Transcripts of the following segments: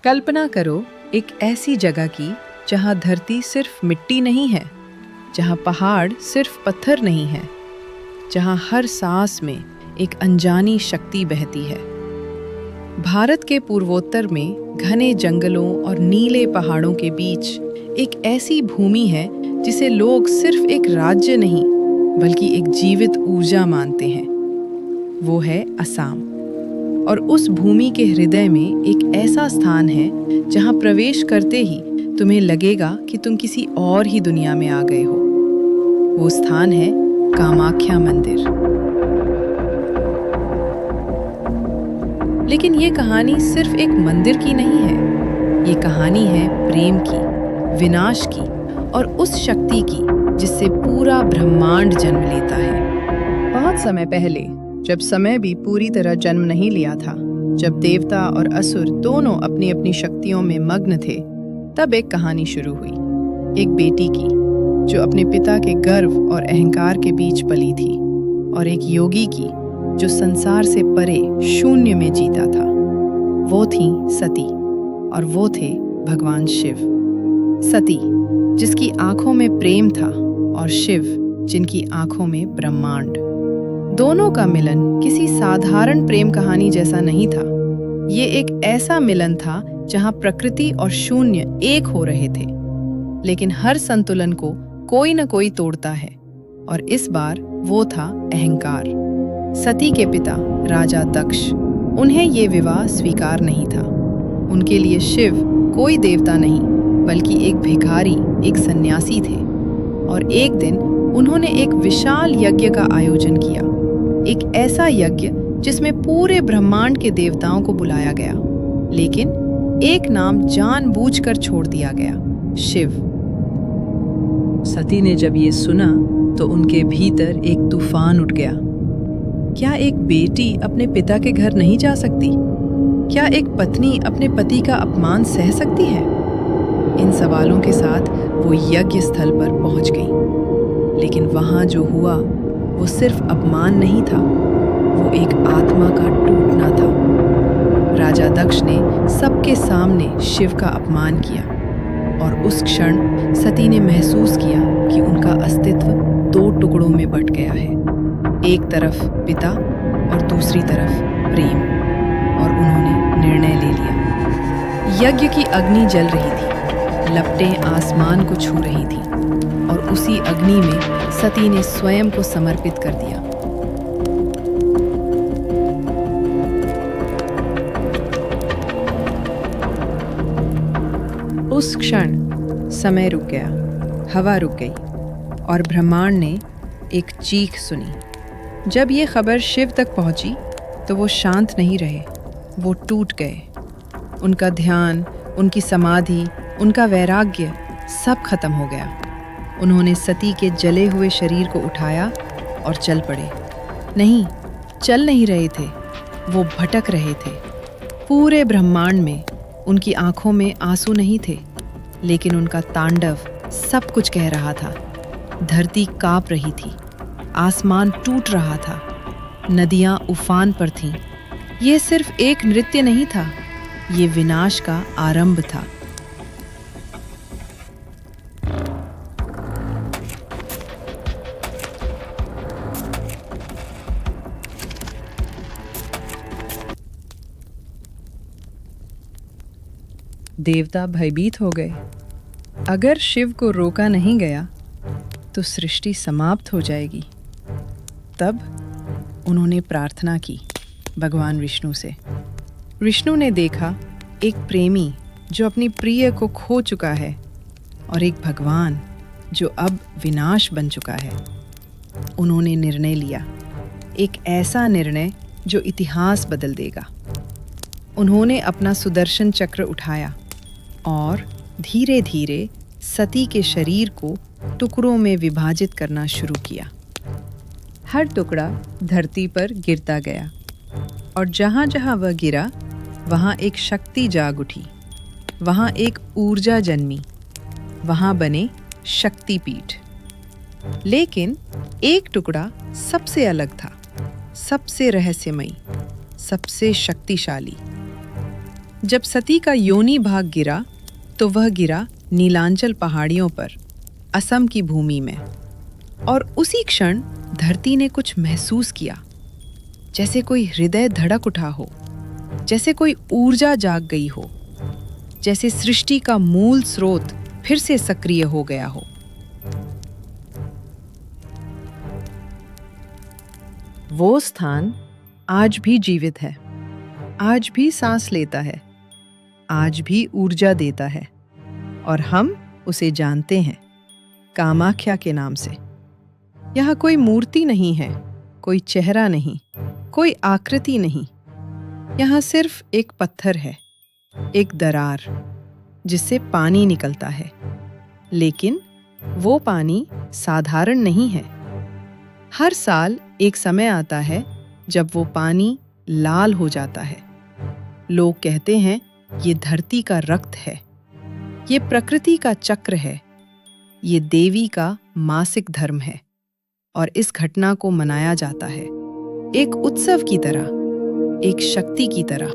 कल्पना करो एक ऐसी जगह की जहां धरती सिर्फ मिट्टी नहीं है, जहां पहाड़ सिर्फ पत्थर नहीं है, जहां हर सांस में एक अनजानी शक्ति बहती है। भारत के पूर्वोत्तर में घने जंगलों और नीले पहाड़ों के बीच एक ऐसी भूमि है जिसे लोग सिर्फ एक राज्य नहीं बल्कि एक जीवित ऊर्जा मानते हैं। वो है असम। और उस भूमि के हृदय में एक ऐसा स्थान है जहां प्रवेश करते ही तुम्हें लगेगा कि तुम किसी और ही दुनिया में आ गए हो। वो स्थान है कामाख्या मंदिर। लेकिन ये कहानी सिर्फ एक मंदिर की नहीं है। ये कहानी है प्रेम की, विनाश की और उस शक्ति की जिससे पूरा ब्रह्मांड जन्म लेता है। बहुत समय पहले, जब समय भी पूरी तरह जन्म नहीं लिया था, जब देवता और असुर दोनों अपनी अपनी शक्तियों में मग्न थे, तब एक कहानी शुरू हुई। एक बेटी की जो अपने पिता के गर्व और अहंकार के बीच पली थी, और एक योगी की जो संसार से परे शून्य में जीता था। वो थी सती और वो थे भगवान शिव। सती जिसकी आंखों में प्रेम था और शिव जिनकी आंखों में ब्रह्मांड। दोनों का मिलन किसी साधारण प्रेम कहानी जैसा नहीं था। ये एक ऐसा मिलन था जहां प्रकृति और शून्य एक हो रहे थे। लेकिन हर संतुलन को कोई न कोई तोड़ता है, और इस बार वो था अहंकार। सती के पिता राजा दक्ष, उन्हें ये विवाह स्वीकार नहीं था। उनके लिए शिव कोई देवता नहीं बल्कि एक भिखारी, एक सन्यासी थे। और एक दिन उन्होंने एक विशाल यज्ञ का आयोजन किया। एक ऐसा यज्ञ जिसमें पूरे ब्रह्मांड के देवताओं को बुलाया गया, लेकिन एक नाम जानबूझकर छोड़ दिया गया, शिव। सती ने जब ये सुना तो उनके भीतर एक तूफान उठ गया। क्या एक बेटी अपने पिता के घर नहीं जा सकती? क्या एक पत्नी अपने पति का अपमान सह सकती है? इन सवालों के साथ वो यज्ञ स्थल पर पहुंच गई। लेकिन वहां जो हुआ वो सिर्फ अपमान नहीं था, वो एक आत्मा का टूटना था। राजा दक्ष ने सबके सामने शिव का अपमान किया, और उस क्षण सती ने महसूस किया कि उनका अस्तित्व दो टुकड़ों में बंट गया है। एक तरफ पिता और दूसरी तरफ प्रेम। और उन्होंने निर्णय ले लिया। यज्ञ की अग्नि जल रही थी, लपटें आसमान को छू रही थी, और उसी अग्नि में सती ने स्वयं को समर्पित कर दिया। उस क्षण समय रुक गया, हवा रुक गई, और ब्रह्मांड ने एक चीख सुनी। जब ये खबर शिव तक पहुंची तो वो शांत नहीं रहे, वो टूट गए। उनका ध्यान, उनकी समाधि, उनका वैराग्य सब खत्म हो गया। उन्होंने सती के जले हुए शरीर को उठाया और चल पड़े। नहीं, चल नहीं रहे थे, वो भटक रहे थे। पूरे ब्रह्मांड में उनकी आंखों में आंसू नहीं थे, लेकिन उनका तांडव सब कुछ कह रहा था। धरती कांप रही थी, आसमान टूट रहा था, नदियां उफान पर थीं। ये सिर्फ एक नृत्य नहीं था, ये विनाश का आरंभ था। देवता भयभीत हो गए। अगर शिव को रोका नहीं गया तो सृष्टि समाप्त हो जाएगी। तब उन्होंने प्रार्थना की भगवान विष्णु से। विष्णु ने देखा एक प्रेमी जो अपनी प्रिय को खो चुका है, और एक भगवान जो अब विनाश बन चुका है। उन्होंने निर्णय लिया, एक ऐसा निर्णय जो इतिहास बदल देगा। उन्होंने अपना सुदर्शन चक्र उठाया और धीरे धीरे सती के शरीर को टुकड़ों में विभाजित करना शुरू किया। हर टुकड़ा धरती पर गिरता गया, और जहाँ जहाँ वह गिरा वहाँ एक शक्ति जाग उठी, वहाँ एक ऊर्जा जन्मी, वहाँ बने शक्तिपीठ। लेकिन एक टुकड़ा सबसे अलग था, सबसे रहस्यमयी, सबसे शक्तिशाली। जब सती का योनि भाग गिरा तो वह गिरा नीलांचल पहाड़ियों पर, असम की भूमि में। और उसी क्षण धरती ने कुछ महसूस किया, जैसे कोई हृदय धड़क उठा हो, जैसे कोई ऊर्जा जाग गई हो, जैसे सृष्टि का मूल स्रोत फिर से सक्रिय हो गया हो। वो स्थान आज भी जीवित है, आज भी सांस लेता है, आज भी ऊर्जा देता है, और हम उसे जानते हैं कामाख्या के नाम से। यहाँ कोई मूर्ति नहीं है, कोई चेहरा नहीं, कोई आकृति नहीं। यहाँ सिर्फ एक पत्थर है, एक दरार जिससे पानी निकलता है। लेकिन वो पानी साधारण नहीं है। हर साल एक समय आता है जब वो पानी लाल हो जाता है। लोग कहते हैं ये धरती का रक्त है, ये प्रकृति का चक्र है, ये देवी का मासिक धर्म है। और इस घटना को मनाया जाता है एक उत्सव की तरह, एक शक्ति की तरह।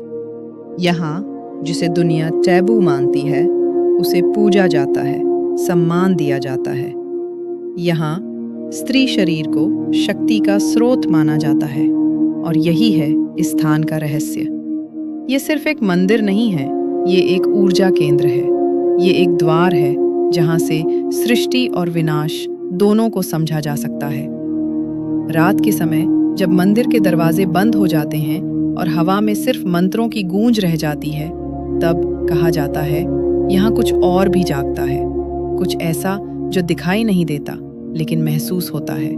यहाँ जिसे दुनिया टैबू मानती है, उसे पूजा जाता है, सम्मान दिया जाता है। यहाँ स्त्री शरीर को शक्ति का स्रोत माना जाता है, और यही है इस स्थान का रहस्य। ये सिर्फ एक मंदिर नहीं है, ये एक ऊर्जा केंद्र है, ये एक द्वार है जहाँ से सृष्टि और विनाश दोनों को समझा जा सकता है। रात के समय जब मंदिर के दरवाजे बंद हो जाते हैं और हवा में सिर्फ मंत्रों की गूंज रह जाती है, तब कहा जाता है यहाँ कुछ और भी जागता है, कुछ ऐसा जो दिखाई नहीं देता लेकिन महसूस होता है।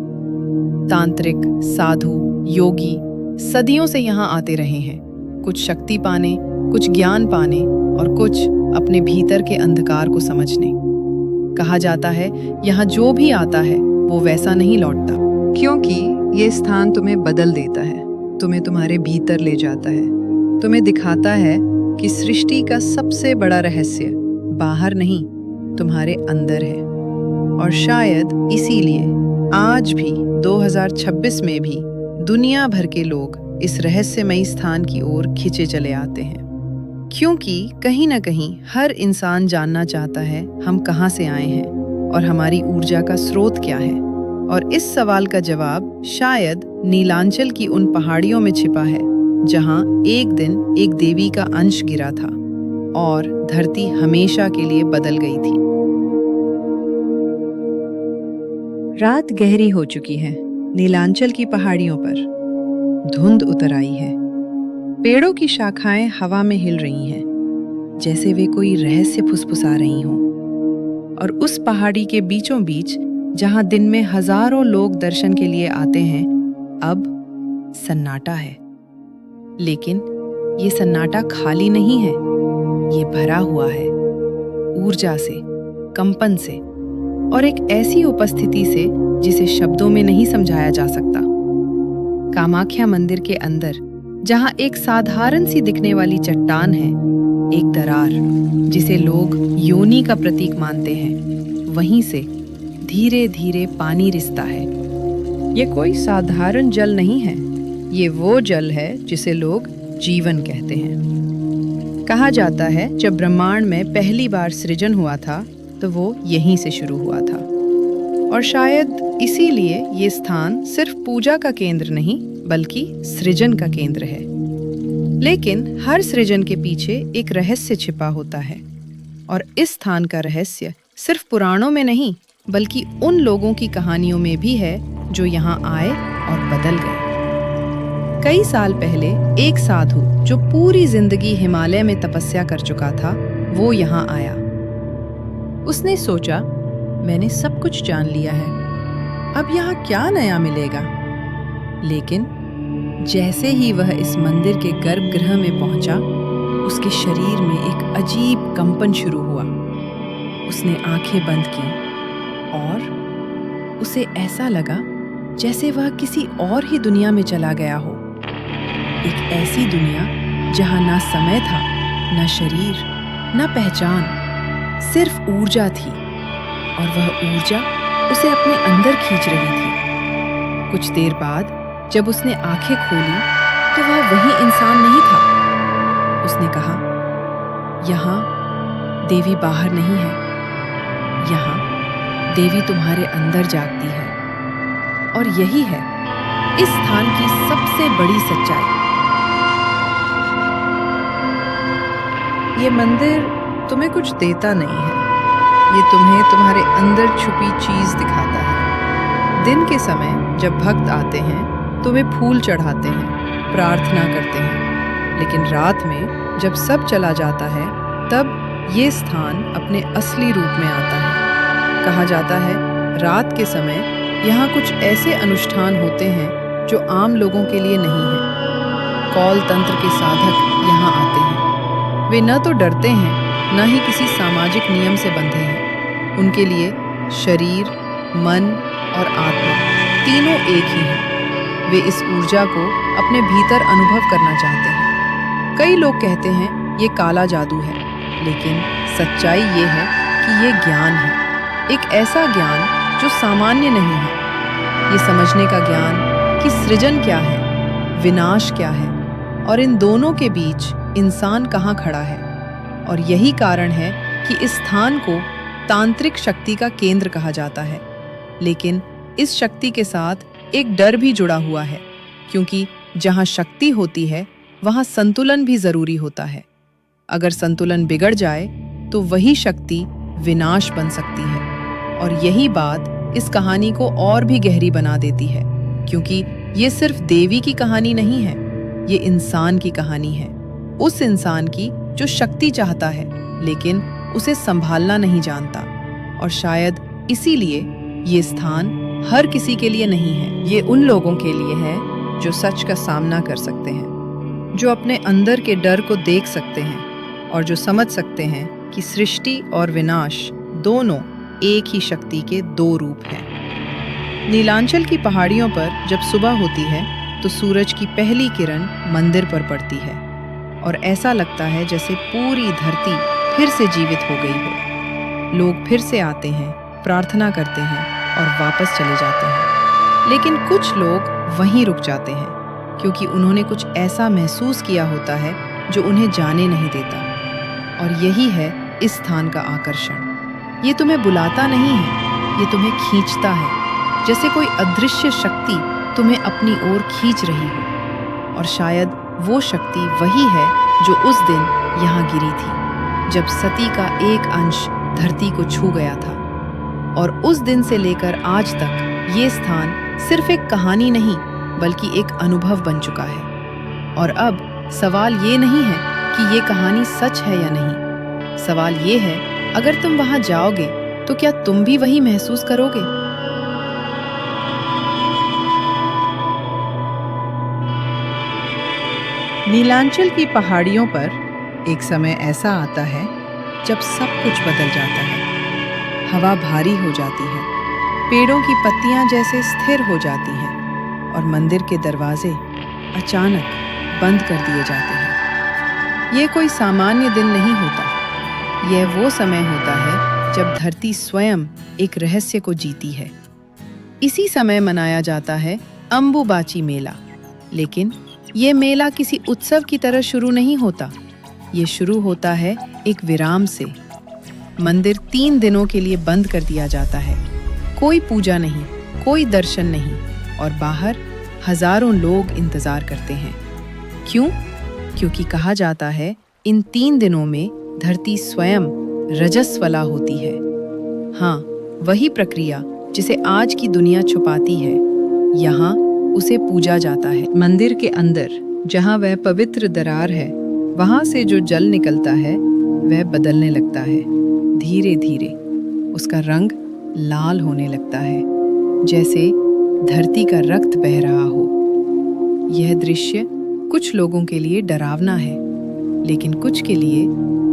तांत्रिक, साधु, योगी सदियों से यहाँ आते रहे हैं, कुछ शक्ति पाने, कुछ ज्ञान पाने और कुछ अपने भीतर के अंधकार को समझने। कहा जाता है यहाँ जो भी आता है वो वैसा नहीं लौटता, क्योंकि ये स्थान तुम्हें बदल देता है, तुम्हें तुम्हारे भीतर ले जाता है, तुम्हें दिखाता है कि सृष्टि का सबसे बड़ा रहस्य बाहर नहीं, तुम्हारे अंदर है। और शायद इसीलिए आज भी 2026 में भी दुनिया भर के लोग इस रहस्यमयी स्थान की ओर खिंचे चले आते हैं, क्योंकि कहीं ना कहीं हर इंसान जानना चाहता है हम कहाँ से आए हैं और हमारी ऊर्जा का स्रोत क्या है। और इस सवाल का जवाब शायद नीलांचल की उन पहाड़ियों में छिपा है जहाँ एक दिन एक देवी का अंश गिरा था और धरती हमेशा के लिए बदल गई थी। रात गहरी हो चुकी है। नीलांचल की पहाड़ियों पर धुंध उतर आई है। पेड़ों की शाखाएं हवा में हिल रही हैं, जैसे वे कोई रहस्य फुसफुसा रही हों। और उस पहाड़ी के बीचों बीच जहां दिन में हजारों लोग दर्शन के लिए आते हैं, अब सन्नाटा है। लेकिन ये सन्नाटा खाली नहीं है, ये भरा हुआ है ऊर्जा से, कंपन से और एक ऐसी उपस्थिति से जिसे शब्दों में नहीं समझाया जा सकता। कामाख्या मंदिर के अंदर जहां एक साधारण सी दिखने वाली चट्टान है, एक दरार जिसे लोग योनि का प्रतीक मानते हैं, वहीं से धीरे धीरे पानी रिसता है। ये कोई साधारण जल नहीं है, ये वो जल है जिसे लोग जीवन कहते हैं। कहा जाता है जब ब्रह्मांड में पहली बार सृजन हुआ था तो वो यहीं से शुरू हुआ था। और शायद इसीलिए ये स्थान सिर्फ पूजा का केंद्र नहीं बल्कि सृजन का केंद्र है। लेकिन हर सृजन के पीछे एक रहस्य छिपा होता है, और इस स्थान का रहस्य सिर्फ पुराणों में नहीं बल्कि उन लोगों की कहानियों में भी है जो यहाँ आए और बदल गए। कई साल पहले एक साधु जो पूरी जिंदगी हिमालय में तपस्या कर चुका था, वो यहाँ आया। उसने सोचा, मैंने सब कुछ जान लिया है, अब यहाँ क्या नया मिलेगा। लेकिन जैसे ही वह इस मंदिर के गर्भगृह में पहुंचा, उसके शरीर में एक अजीब कंपन शुरू हुआ। उसने आंखें बंद की और उसे ऐसा लगा जैसे वह किसी और ही दुनिया में चला गया हो। एक ऐसी दुनिया जहां ना समय था, ना शरीर, ना पहचान, सिर्फ ऊर्जा थी। और वह ऊर्जा उसे अपने अंदर खींच रही थी। कुछ देर बाद जब उसने आंखें खोली तो वह वही इंसान नहीं था। उसने कहा, यहाँ देवी बाहर नहीं है, यहाँ देवी तुम्हारे अंदर जागती है। और यही है इस स्थान की सबसे बड़ी सच्चाई। ये मंदिर तुम्हें कुछ देता नहीं है, ये तुम्हें तुम्हारे अंदर छुपी चीज दिखाता है। दिन के समय जब भक्त आते हैं तुम्हें फूल चढ़ाते हैं, प्रार्थना करते हैं, लेकिन रात में जब सब चला जाता है तब ये स्थान अपने असली रूप में आता है। कहा जाता है रात के समय यहाँ कुछ ऐसे अनुष्ठान होते हैं जो आम लोगों के लिए नहीं है। कौल तंत्र के साधक यहाँ आते हैं। वे न तो डरते हैं न ही किसी सामाजिक नियम से बंधे हैं। उनके लिए शरीर, मन और आत्मा तीनों एक ही हैं। वे इस ऊर्जा को अपने भीतर अनुभव करना चाहते हैं। कई लोग कहते हैं ये काला जादू है, लेकिन सच्चाई ये है कि ये ज्ञान है, एक ऐसा ज्ञान जो सामान्य नहीं है। ये समझने का ज्ञान कि सृजन क्या है, विनाश क्या है और इन दोनों के बीच इंसान कहाँ खड़ा है। और यही कारण है कि इस स्थान को तांत्रिक शक्ति का केंद्र कहा जाता है। लेकिन इस शक्ति के साथ एक डर भी जुड़ा हुआ है, क्योंकि जहाँ शक्ति होती है वहाँ संतुलन भी जरूरी होता है। अगर संतुलन बिगड़ जाए तो वही शक्ति विनाश बन सकती है। और यही बात इस कहानी को और भी गहरी बना देती है, क्योंकि ये सिर्फ देवी की कहानी नहीं है, ये इंसान की कहानी है। उस इंसान की जो शक्ति चाहता है लेकिन उसे संभालना नहीं जानता। और शायद इसीलिए ये स्थान हर किसी के लिए नहीं है। ये उन लोगों के लिए है जो सच का सामना कर सकते हैं, जो अपने अंदर के डर को देख सकते हैं और जो समझ सकते हैं कि सृष्टि और विनाश दोनों एक ही शक्ति के दो रूप हैं। नीलांचल की पहाड़ियों पर जब सुबह होती है तो सूरज की पहली किरण मंदिर पर पड़ती है और ऐसा लगता है जैसे पूरी धरती फिर से जीवित हो गई हो। लोग फिर से आते हैं, प्रार्थना करते हैं और वापस चले जाते हैं। लेकिन कुछ लोग वहीं रुक जाते हैं, क्योंकि उन्होंने कुछ ऐसा महसूस किया होता है जो उन्हें जाने नहीं देता। और यही है इस स्थान का आकर्षण। ये तुम्हें बुलाता नहीं है, ये तुम्हें खींचता है, जैसे कोई अदृश्य शक्ति तुम्हें अपनी ओर खींच रही हो। और शायद वो शक्ति वही है जो उस दिन यहाँ गिरी थी, जब सती का एक अंश धरती को छू गया था। और उस दिन से लेकर आज तक ये स्थान सिर्फ एक कहानी नहीं, बल्कि एक अनुभव बन चुका है। और अब सवाल ये नहीं है कि ये कहानी सच है या नहीं। सवाल ये है, अगर तुम वहां जाओगे तो क्या तुम भी वही महसूस करोगे? नीलांचल की पहाड़ियों पर एक समय ऐसा आता है जब सब कुछ बदल जाता है। हवा भारी हो जाती है, पेड़ों की पत्तियां जैसे स्थिर हो जाती हैं और मंदिर के दरवाजे अचानक बंद कर दिए जाते हैं। ये कोई सामान्य दिन नहीं होता, यह वो समय होता है जब धरती स्वयं एक रहस्य को जीती है। इसी समय मनाया जाता है अंबुबाची मेला। लेकिन ये मेला किसी उत्सव की तरह शुरू नहीं होता। ये शुरू होता है एक विराम से। मंदिर 3 दिनों के लिए बंद कर दिया जाता है। कोई पूजा नहीं, कोई दर्शन नहीं, और बाहर हजारों लोग इंतजार करते हैं। क्यों? क्योंकि कहा जाता है इन 3 दिनों में धरती स्वयं रजस्वला होती है। हाँ, वही प्रक्रिया जिसे आज की दुनिया छुपाती है, यहाँ उसे पूजा जाता है। मंदिर के अंदर जहाँ वह पवित्र दरार है, वहाँ से जो जल निकलता है वह बदलने लगता है। धीरे धीरे उसका रंग लाल होने लगता है, जैसे धरती का रक्त बह रहा हो। यह दृश्य कुछ लोगों के लिए डरावना है, लेकिन कुछ के लिए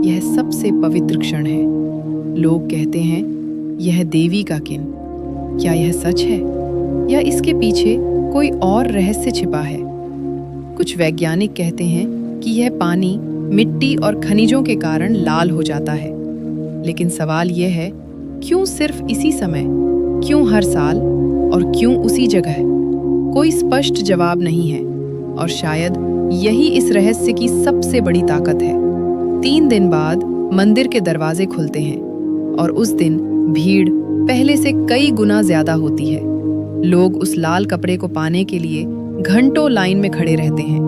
यह सबसे पवित्र क्षण है। लोग कहते हैं यह देवी का किन। क्या यह सच है या इसके पीछे कोई और रहस्य छिपा है? कुछ वैज्ञानिक कहते हैं कि यह पानी मिट्टी और खनिजों के कारण लाल हो जाता है। लेकिन सवाल यह है, क्यों सिर्फ इसी समय, क्यों हर साल और क्यों उसी जगह? कोई स्पष्ट जवाब नहीं है, और शायद यही इस रहस्य की सबसे बड़ी ताकत है। 3 दिन बाद मंदिर के दरवाजे खुलते हैं और उस दिन भीड़ पहले से कई गुना ज्यादा होती है। लोग उस लाल कपड़े को पाने के लिए घंटों लाइन में खड़े रहते हैं।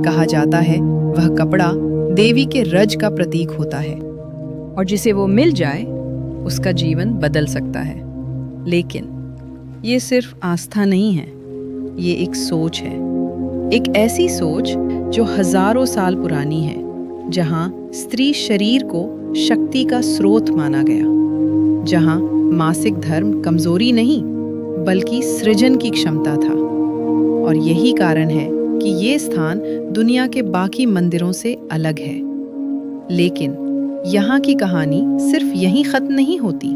कहा जाता है वह कपड़ा देवी के रज का प्रतीक होता है और जिसे वो मिल जाए उसका जीवन बदल सकता है। लेकिन ये सिर्फ आस्था नहीं है, ये एक सोच है। एक ऐसी सोच जो हजारों साल पुरानी है, जहाँ स्त्री शरीर को शक्ति का स्रोत माना गया, जहाँ मासिक धर्म कमजोरी नहीं बल्कि सृजन की क्षमता था। और यही कारण है कि ये स्थान दुनिया के बाकी मंदिरों से अलग है। लेकिन यहाँ की कहानी सिर्फ यहीं खत्म नहीं होती,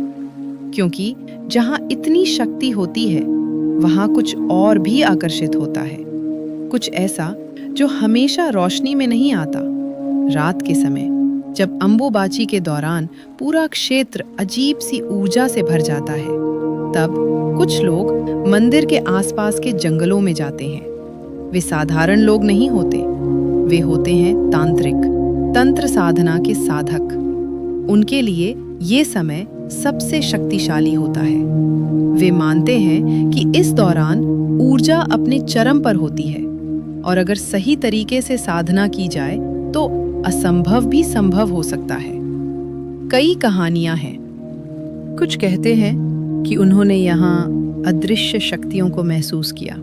क्योंकि जहाँ इतनी शक्ति होती है वहाँ कुछ और भी आकर्षित होता है, कुछ ऐसा जो हमेशा रोशनी में नहीं आता। रात के समय जब अंबुबाची के दौरान पूरा क्षेत्र अजीब सी ऊर्जा से भर जाता है, तब कुछ लोग मंदिर के आसपास के जंगलों में जाते हैं। वे साधारण लोग नहीं होते, वे होते हैं तांत्रिक, तंत्र साधना के साधक। उनके लिए ये समय सबसे शक्तिशाली होता है। वे मानते हैं कि इस दौरान ऊर्जा अपने चरम पर होती है और अगर सही तरीके से साधना की जाए तो असंभव भी संभव हो सकता है। कई कहानियां हैं। कुछ कहते हैं कि उन्होंने यहाँ अदृश्य शक्तियों को महसूस किया।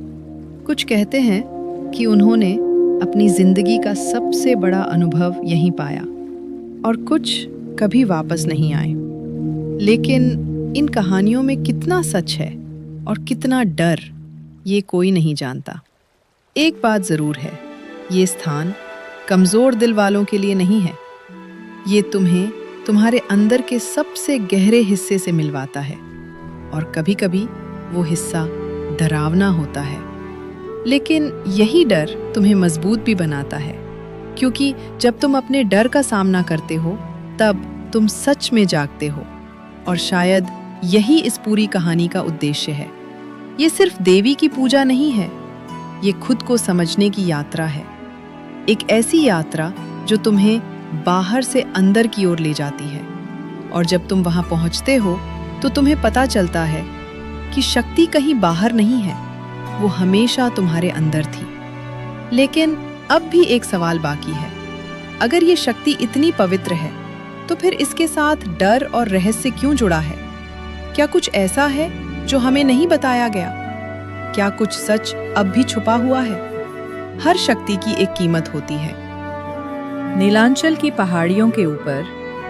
कुछ कहते हैं कि उन्होंने अपनी जिंदगी का सबसे बड़ा अनुभव यहीं पाया और कुछ कभी वापस नहीं आए। लेकिन इन कहानियों में कितना सच है और कितना डर, ये कोई नहीं जानता। एक बात जरूर है, ये स्थान कमजोर दिल वालों के लिए नहीं है। ये तुम्हें तुम्हारे अंदर के सबसे गहरे हिस्से से मिलवाता है और कभी-कभी वो हिस्सा डरावना होता है। लेकिन यही डर तुम्हें मजबूत भी बनाता है, क्योंकि जब तुम अपने डर का सामना करते हो तब तुम सच में जागते हो। और शायद यही इस पूरी कहानी का उद्देश्य है। ये सिर्फ देवी की पूजा नहीं है, ये खुद को समझने की यात्रा है। एक ऐसी यात्रा जो तुम्हें बाहर से अंदर की ओर ले जाती है। और जब तुम वहां पहुंचते हो तो तुम्हें पता चलता है कि शक्ति कहीं बाहर नहीं है, वो हमेशा तुम्हारे अंदर थी। लेकिन अब भी एक सवाल बाकी है। अगर ये शक्ति इतनी पवित्र है तो फिर इसके साथ डर और रहस्य क्यों जुड़ा है? क्या कुछ ऐसा है जो हमें नहीं बताया गया? क्या कुछ सच अब भी छुपा हुआ है? हर शक्ति की एक कीमत होती है। नीलांचल की पहाड़ियों के ऊपर,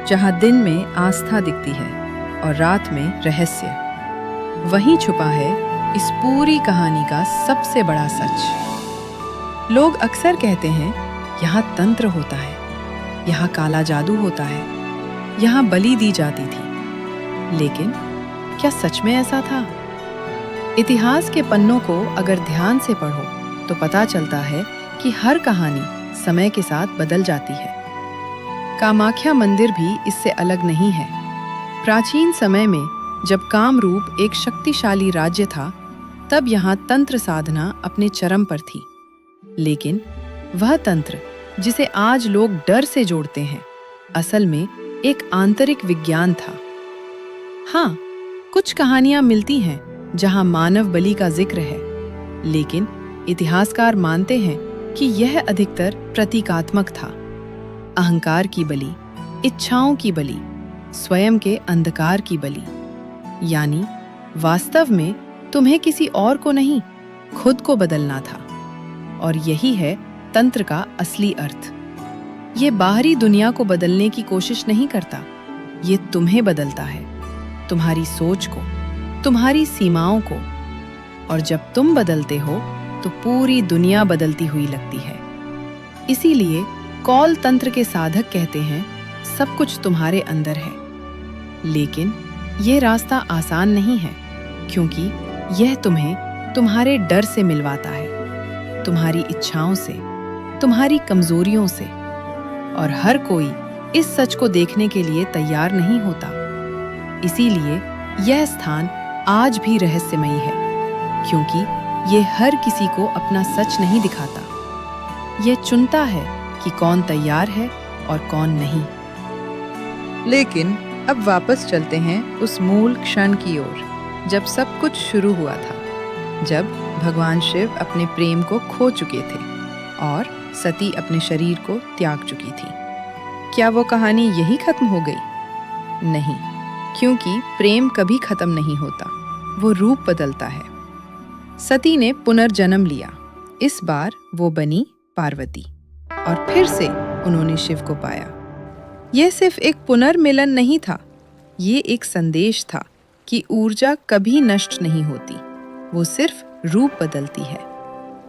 जहाँ दिन में आस्था दिखती है और रात में रहस्य, वहीं छुपा है इस पूरी कहानी का सबसे बड़ा सच। लोग अक्सर कहते हैं यहाँ तंत्र होता है, यहाँ काला जादू होता है, यहाँ बलि दी जाती थी। लेकिन क्या सच में ऐसा था? इतिहास के पन्नों को अगर ध्यान से पढ़ो तो पता चलता है कि हर कहानी समय के साथ बदल जाती है। कामाख्या मंदिर भी इससे अलग नहीं है। प्राचीन समय में जब कामरूप एक शक्तिशाली राज्य था, तब यहाँ तंत्र साधना अपने चरम पर थी। लेकिन वह तंत्र जिसे आज लोग डर से जोड़ते हैं, असल में एक आंतरिक विज्ञान था। हाँ, कुछ कहानियां मिलती हैं जहां मानव बलि का जिक्र है, लेकिन इतिहासकार मानते हैं कि यह अधिकतर प्रतीकात्मक था। अहंकार की बलि, इच्छाओं की बलि, स्वयं के अंधकार की बलि। यानी वास्तव में तुम्हें किसी और को नहीं, खुद को बदलना था। और यही है तंत्र का असली अर्थ। ये बाहरी दुनिया को बदलने की कोशिश नहीं करता, ये तुम्हें बदलता है, तुम्हारी सोच को, तुम्हारी सीमाओं को। और जब तुम बदलते हो तो पूरी दुनिया बदलती हुई लगती है। इसीलिए कौल तंत्र के साधक कहते हैं, सब कुछ तुम्हारे अंदर है। लेकिन यह रास्ता आसान नहीं है, क्योंकि यह तुम्हें तुम्हारे डर से मिलवाता है, तुम्हारी इच्छाओं से, तुम्हारी कमजोरियों से। और हर कोई इस सच को देखने के लिए तैयार नहीं होता। इसीलिए यह स्थान आज भी रहस्यमयी है, क्योंकि यह हर किसी को अपना सच नहीं दिखाता। यह चुनता है कि कौन तैयार है और कौन नहीं। लेकिन अब वापस चलते हैं उस मूल क्षण की ओर, जब सब कुछ शुरू हुआ था, जब भगवान शिव अपने प्रेम को खो चुके थे और सती अपने शरीर को त्याग चुकी थी। क्या वो कहानी यही खत्म हो गई? नहीं, क्योंकि प्रेम कभी खत्म नहीं होता, वो रूप बदलता है। सती ने पुनर्जन्म लिया। इस बार वो बनी पार्वती और फिर से उन्होंने शिव को पाया। यह सिर्फ एक पुनर्मिलन नहीं था, ये एक संदेश था कि ऊर्जा कभी नष्ट नहीं होती, वो सिर्फ रूप बदलती है।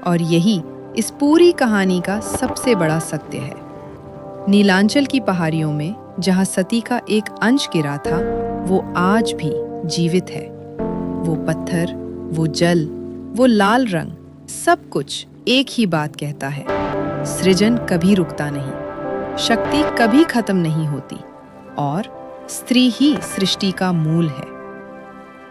और यही इस पूरी कहानी का सबसे बड़ा सत्य है। नीलांचल की पहाड़ियों में जहाँ सती का एक अंश गिरा था, वो आज भी जीवित है। वो पत्थर, वो जल, वो लाल रंग, सब कुछ एक ही बात कहता है, सृजन कभी रुकता नहीं, शक्ति कभी खत्म नहीं होती और स्त्री ही सृष्टि का मूल है।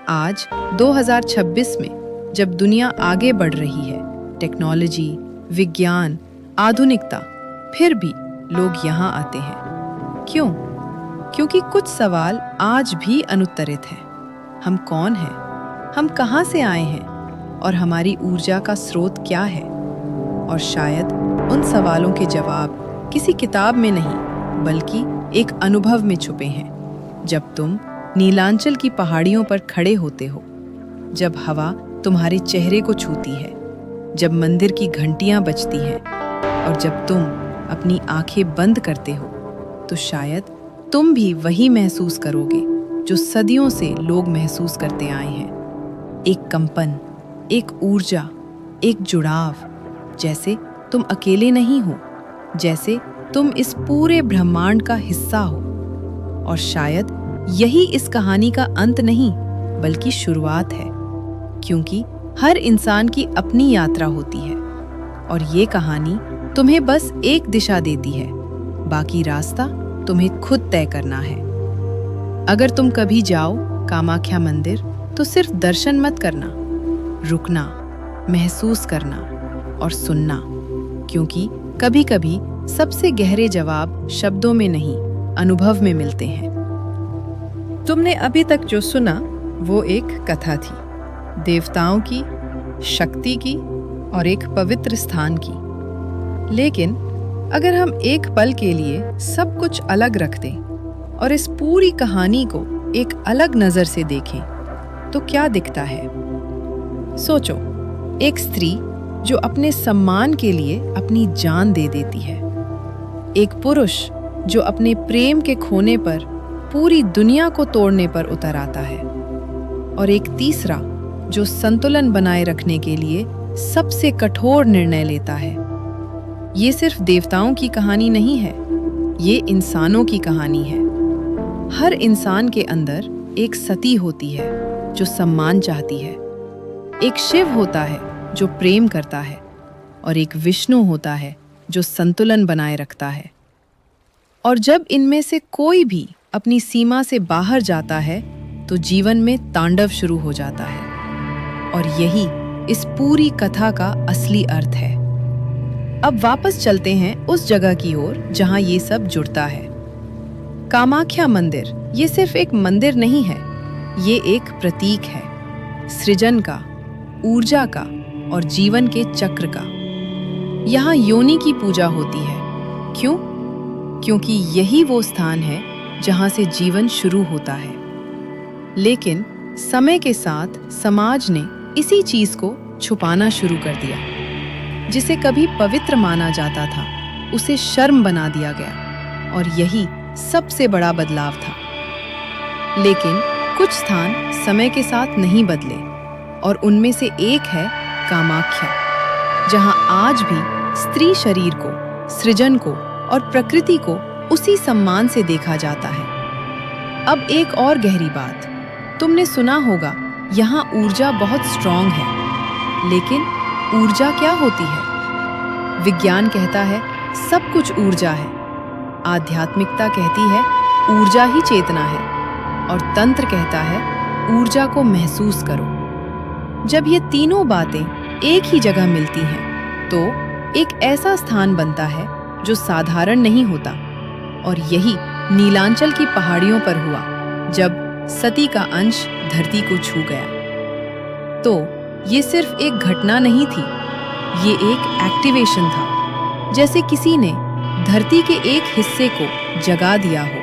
आज 2026 में जब दुनिया आगे बढ़ रही है, टेक्नोलॉजी, विज्ञान, आधुनिकता, फिर भी लोग यहाँ आते हैं। क्यों? क्योंकि कुछ सवाल आज भी अनुत्तरित हैं। हम कौन हैं? हम कहाँ से आए हैं? और हमारी ऊर्जा का स्रोत क्या है? और शायद उन सवालों के जवाब किसी किताब में नहीं, बल्कि एक अनुभव में छुपे हैं। जब तुम नीलांचल की पहाड़ियों पर खड़े होते हो, जब हवा तुम्हारे चेहरे को छूती है, जब मंदिर की घंटियां बजती हैं और जब तुम अपनी आंखें बंद करते हो, तो शायद तुम भी वही महसूस करोगे जो सदियों से लोग महसूस करते आए हैं। एक कंपन, एक ऊर्जा, एक जुड़ाव, जैसे तुम अकेले नहीं हो, जैसे तुम इस पूरे ब्रह्मांड का हिस्सा हो। और शायद यही इस कहानी का अंत नहीं, बल्कि शुरुआत है, क्योंकि हर इंसान की अपनी यात्रा होती है और ये कहानी तुम्हें बस एक दिशा देती है, बाकी रास्ता तुम्हें खुद तय करना है। अगर तुम कभी जाओ कामाख्या मंदिर, तो सिर्फ दर्शन मत करना, रुकना, महसूस करना और सुनना, क्योंकि कभी-कभी सबसे गहरे जवाब शब्दों में नहीं, अनुभव में मिलते हैं। तुमने अभी तक जो सुना वो एक कथा थी, देवताओं की, शक्ति की और एक पवित्र स्थान की। लेकिन अगर हम एक पल के लिए सब कुछ अलग रख दें और इस पूरी कहानी को एक अलग नजर से देखें, तो क्या दिखता है? सोचो, एक स्त्री जो अपने सम्मान के लिए अपनी जान दे देती है, एक पुरुष जो अपने प्रेम के खोने पर पूरी दुनिया को तोड़ने पर उतर आता है, और एक तीसरा जो संतुलन बनाए रखने के लिए सबसे कठोर निर्णय लेता है। ये सिर्फ देवताओं की कहानी नहीं है, ये इंसानों की कहानी है। हर इंसान के अंदर एक सती होती है जो सम्मान चाहती है, एक शिव होता है जो प्रेम करता है, और एक विष्णु होता है जो संतुलन बनाए रखता है। और जब इनमें से कोई भी अपनी सीमा से बाहर जाता है, तो जीवन में तांडव शुरू हो जाता है। और यही इस पूरी कथा का असली अर्थ है। अब वापस चलते हैं उस जगह की ओर जहां ये सब जुड़ता है। कामाख्या मंदिर ये सिर्फ एक मंदिर नहीं है, ये एक प्रतीक है, सृजन का, ऊर्जा का और जीवन के चक्र का। यहाँ योनि की पूजा होती है। क्यों? क्योंकि यही वो स्थान है जहाँ से जीवन शुरू होता है। लेकिन समय के साथ समाज ने इसी चीज को छुपाना शुरू कर दिया। जिसे कभी पवित्र माना जाता था, उसे शर्म बना दिया गया, और यही सबसे बड़ा बदलाव था। लेकिन कुछ स्थान समय के साथ नहीं बदले, और उनमें से एक है कामाख्या, जहां आज भी स्त्री शरीर को, सृजन को और प्रकृति को उसी सम्मान से देखा जाता है। अब एक और गहरी बात, तुमने सुना होगा यहाँ ऊर्जा बहुत स्ट्रॉन्ग है, लेकिन ऊर्जा क्या होती है? विज्ञान कहता है सब कुछ ऊर्जा है, आध्यात्मिकता कहती है ऊर्जा ही चेतना है, और तंत्र कहता है ऊर्जा को महसूस करो। जब ये तीनों बातें एक ही जगह मिलती हैं, तो एक ऐसा स्थान बनता है जो साधारण नहीं होता, और यही नीलांचल की पहाड़ियों पर हुआ जब सती का अंश धरती को छू गया। तो ये सिर्फ एक घटना नहीं थी, ये एक एक्टिवेशन था, जैसे किसी ने धरती के एक हिस्से को जगा दिया हो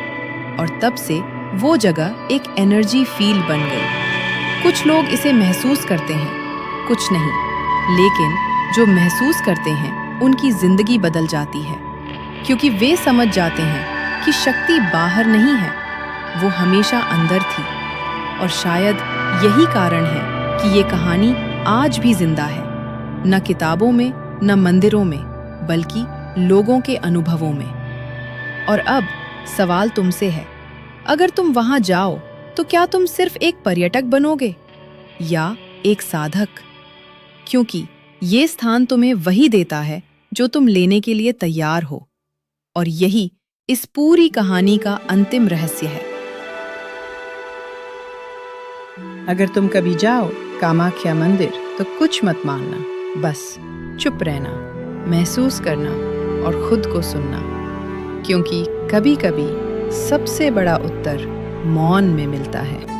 और तब से वो जगह एक एनर्जी फील्ड बन गई। कुछ लोग इसे महसूस करते हैं, कुछ नहीं, लेकिन जो महसूस करते हैं उनकी जिंदगी बदल जाती है, क्योंकि वे समझ जाते हैं कि शक्ति बाहर नहीं है, वो हमेशा अंदर थी। और शायद यही कारण है कि ये कहानी आज भी जिंदा है, न किताबों में, न मंदिरों में, बल्कि लोगों के अनुभवों में। और अब सवाल तुमसे है, अगर तुम वहां जाओ तो क्या तुम सिर्फ एक पर्यटक बनोगे या एक साधक? क्योंकि ये स्थान तुम्हें वही देता है जो तुम लेने के लिए तैयार हो। और यही इस पूरी कहानी का अंतिम रहस्य है। अगर तुम कभी जाओ कामाख्या मंदिर तो कुछ मत मानना, बस चुप रहना, महसूस करना और खुद को सुनना, क्योंकि कभी-कभी सबसे बड़ा उत्तर मौन में मिलता है।